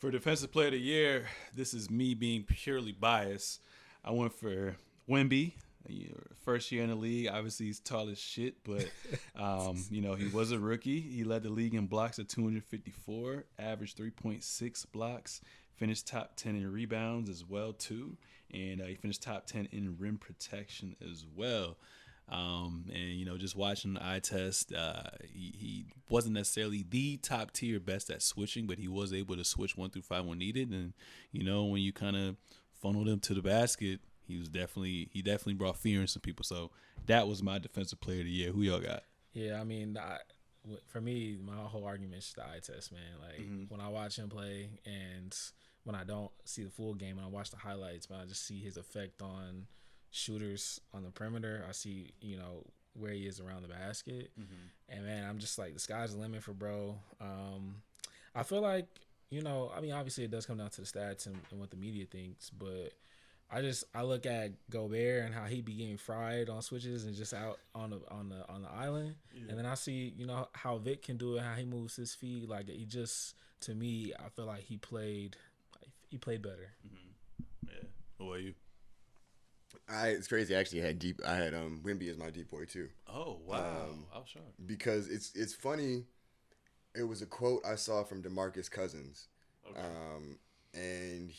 For Defensive Player of the Year, this is me being purely biased. I went for Wemby. First year in the league. Obviously, he's tall as shit, but, he was a rookie. He led the league in blocks at 254, averaged 3.6 blocks, finished top 10 in rebounds as well, too. And he finished top 10 in rim protection as well. Just watching the eye test, he wasn't necessarily the top tier best at switching, but he was able to switch 1 through 5 when needed. And, when you kind of funneled him to the basket, he definitely brought fear in some people. So that was my Defensive Player of the Year. Who y'all got? Yeah, I mean, for me, my whole argument is the eye test, man. Like, when I watch him play and when I don't see the full game and I watch the highlights, man, I just see his effect on shooters on the perimeter. I see, where he is around the basket. And, man, I'm just like, the sky's the limit for bro. I feel like, obviously it does come down to the stats and what the media thinks, but I look at Gobert and how he be getting fried on switches and just out on the island, and then I see how Vic can do it, how he moves his feet. Like, he just, to me, I feel like he played better. Yeah. What about you? It's crazy. Actually, I had Wemby as my DPOY too. Oh wow! I was shocked because it's funny. It was a quote I saw from DeMarcus Cousins. Okay. And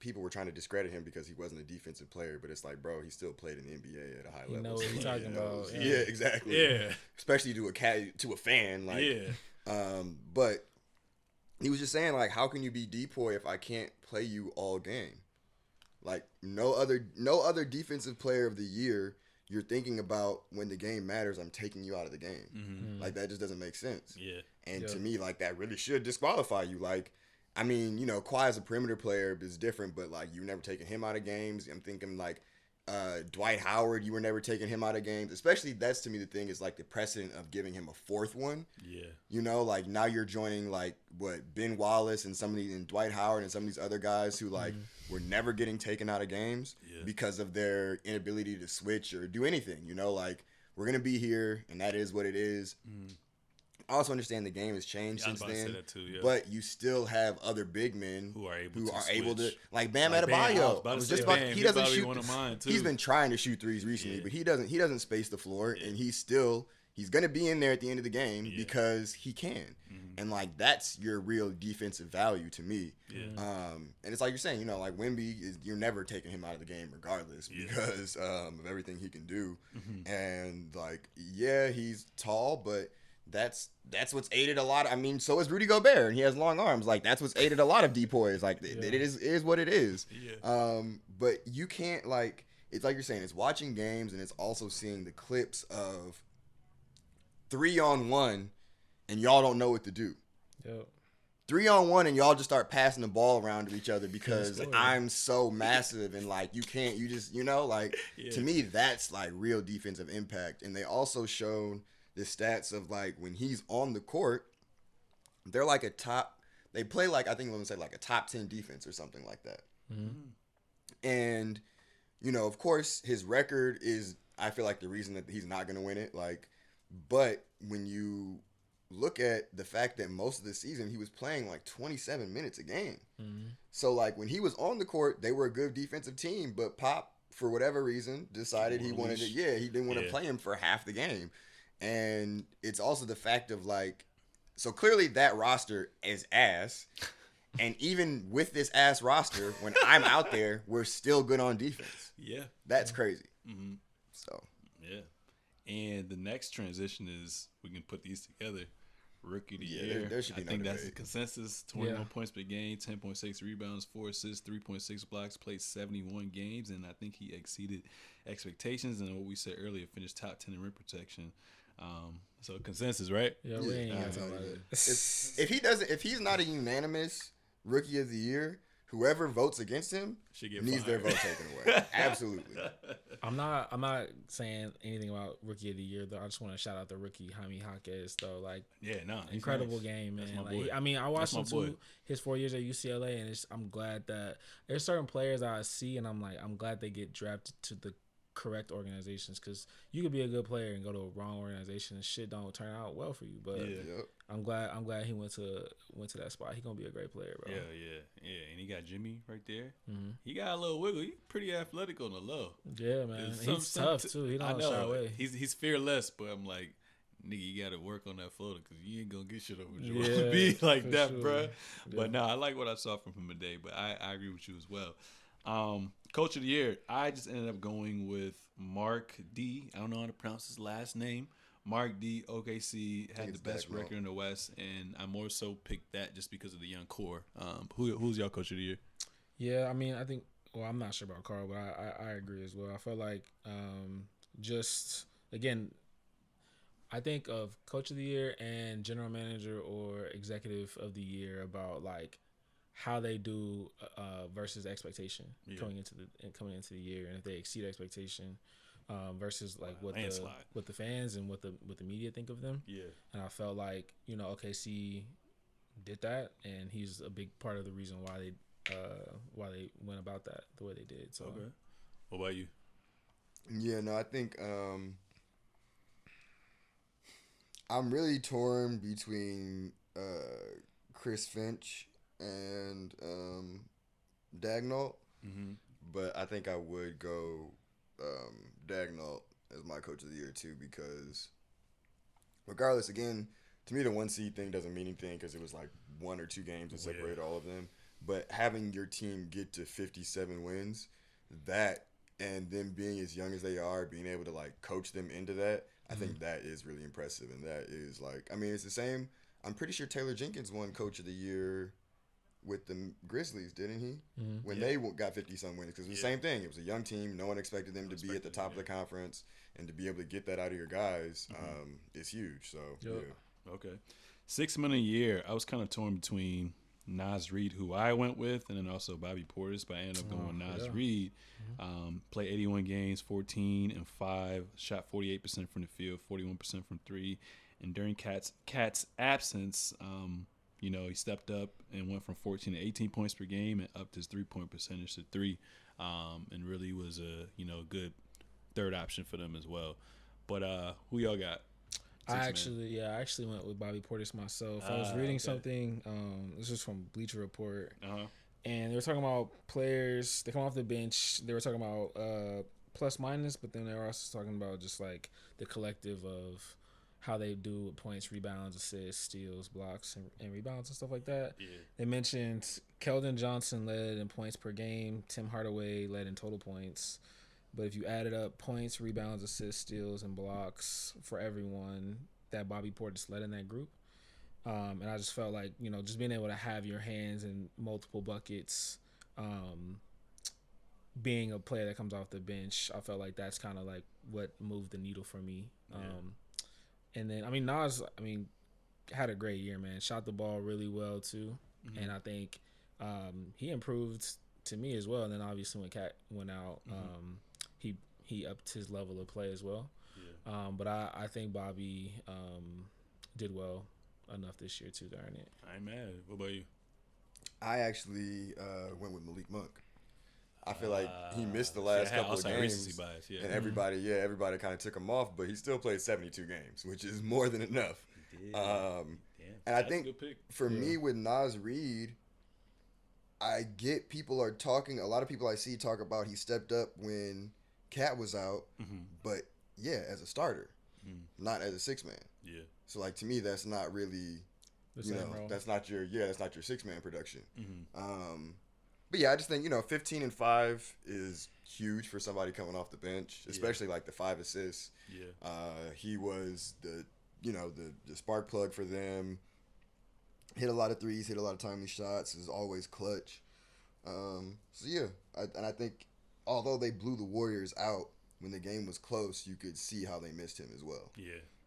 people were trying to discredit him because he wasn't a defensive player, but it's like, bro, he still played in the NBA at a high level. You know what he's talking about. Yeah, exactly. Yeah. Especially to a fan. Like, yeah. But he was just saying, like, how can you be DPOY if I can't play you all game? Like, no other defensive player of the year you're thinking about when the game matters, I'm taking you out of the game. Like, that just doesn't make sense. Yeah. And to me, like, that really should disqualify you. Like, I mean, Kawhi as a perimeter player is different, but, like, you never taking him out of games. I'm thinking, like, Dwight Howard, you were never taking him out of games. Especially, that's to me the thing is, like, the precedent of giving him a fourth one. Yeah. Like, now you're joining, like, Ben Wallace and and Dwight Howard and some of these other guys who, like, were never getting taken out of games because of their inability to switch or do anything. Like, we're going to be here, and that is what it is. I also understand the game has changed since then, but you still have other big men who are able to like Bam Adebayo. He doesn't shoot. One of mine too. He's been trying to shoot threes recently, but he doesn't space the floor, and he's gonna be in there at the end of the game because he can, and like that's your real defensive value to me. And it's like you're saying, like Wemby you're never taking him out of the game regardless because of everything he can do, and like he's tall, but that's what's aided a lot. I mean, so is Rudy Gobert, and he has long arms. Like, that's what's aided a lot of DPOYs. Like, it is what it is. But you can't, like, it's like you're saying, it's watching games, and it's also seeing the clips of 3-on-1, and y'all don't know what to do. 3-on-1, and y'all just start passing the ball around to each other because I'm so massive, and, like, you just, to me, that's, like, real defensive impact. And they also showed the stats of, like, when he's on the court, they're like they play like, I think let me say like a top 10 defense or something like that. And, of course, his record is, I feel like, the reason that he's not going to win it. Like, but when you look at the fact that most of the season he was playing like 27 minutes a game. So, like, when he was on the court, they were a good defensive team, but Pop, for whatever reason, decided he didn't want to play him for half the game. And it's also the fact of, like, so clearly that roster is ass. And even with this ass roster, when I'm out there, we're still good on defense. Yeah. That's crazy. So. Yeah. And the next transition is, we can put these together. Rookie of the year. There should be I think that's the consensus. 21 points per game, 10.6 rebounds, 4 assists, 3.6 blocks, played 71 games, and I think he exceeded expectations. And what we said earlier, finished top 10 in rim protection. So consensus, right? Yeah, we ain't got to talk about it. If he's not a unanimous Rookie of the Year, whoever votes against him needs their vote taken away. Absolutely. I'm not saying anything about Rookie of the Year though. I just want to shout out the rookie Jaime Jaquez though. Like, incredible game, man. Like, I mean, I watched him too, his 4 years at UCLA, and I'm glad that there's certain players I see, and I'm glad they get drafted to the correct organizations, because you could be a good player and go to a wrong organization and shit don't turn out well for you. But I'm glad he went to that spot. He gonna be a great player, bro. Yeah. And he got Jimmy right there. Mm-hmm. He got a little wiggle. He's pretty athletic on the low. Yeah, man. He's tough too. He don't shy away. He's fearless, but I'm like, nigga, you got to work on that floater because you ain't gonna get shit over Joel B like that, sure. Bro. Yeah. But no, I like what I saw from him today. But I agree with you as well. Coach of the year, I just ended up going with Mark D. I don't know how to pronounce his last name. Mark D. OKC had the best record in the West, and I more so picked that just because of the young core. Who's y'all coach of the year? Yeah, I mean, I think. Well, I'm not sure about Carl, but I agree as well. I feel like just again, I think of coach of the year and general manager or executive of the year about like how they do versus expectation coming into the year, and if they exceed expectation. Versus like what the fans and what the media think of them. Yeah. And I felt like, OKC did that, and he's a big part of the reason why they went about that the way they did. So okay. What about you? Yeah, no, I think I'm really torn between Chris Finch and Dagnall. Mm-hmm. But I think I would go Dagnall as my coach of the year too, because regardless, again, to me the 1 seed thing doesn't mean anything because it was like 1 or 2 games that separated all of them. But having your team get to 57 wins, that and them being as young as they are, being able to like coach them into that, I think that is really impressive. And that is like, I mean, it's the same. I'm pretty sure Taylor Jenkins won coach of the year with the Grizzlies, didn't he? Mm-hmm. When they got 50-some wins, because it was the same thing. It was a young team. No one expected them to be at the top of the conference, and to be able to get that out of your guys is huge. So, yeah. Okay. 6 men a year. I was kind of torn between Naz Reid, who I went with, and then also Bobby Portis, but I ended up going with Naz Reid. Played 81 games, 14-5, shot 48% from the field, 41% from 3. And during Cat's absence, he stepped up and went from 14 to 18 points per game and upped his 3-point percentage to 3, and really was a good third option for them as well. But who y'all got? I actually went with Bobby Portis myself. I was reading something. This was from Bleacher Report, and they were talking about players. They come off the bench. They were talking about plus minus, but then they were also talking about just like the collective of how they do with points, rebounds, assists, steals, blocks, and rebounds and stuff like that. Yeah. They mentioned Keldon Johnson led in points per game. Tim Hardaway led in total points. But if you added up points, rebounds, assists, steals, and blocks for everyone, that Bobby Portis led in that group. And I just felt like, just being able to have your hands in multiple buckets, being a player that comes off the bench, I felt like that's kind of like what moved the needle for me. Yeah. And then, Nas, had a great year, man. Shot the ball really well, too. Mm-hmm. And I think he improved to me as well. And then, obviously, when Cat went out, he upped his level of play as well. Yeah. But I think Bobby did well enough this year, too, to earn it. I ain't mad. What about you? I actually went with Malik Monk. I feel like he missed the last couple of games, bias, and everybody kind of took him off, but he still played 72 games, which is more than enough. And I think for me with Naz Reid, I get a lot of people I see talk about he stepped up when Cat was out, but as a starter, not as a 6-man. Yeah. So like to me, that's not really, that's not your 6-man production. But yeah, I just think 15-5 is huge for somebody coming off the bench, especially like the 5 assists. Yeah, he was the spark plug for them. Hit a lot of threes, hit a lot of timely shots. Is always clutch. I think although they blew the Warriors out when the game was close, you could see how they missed him as well. Yeah,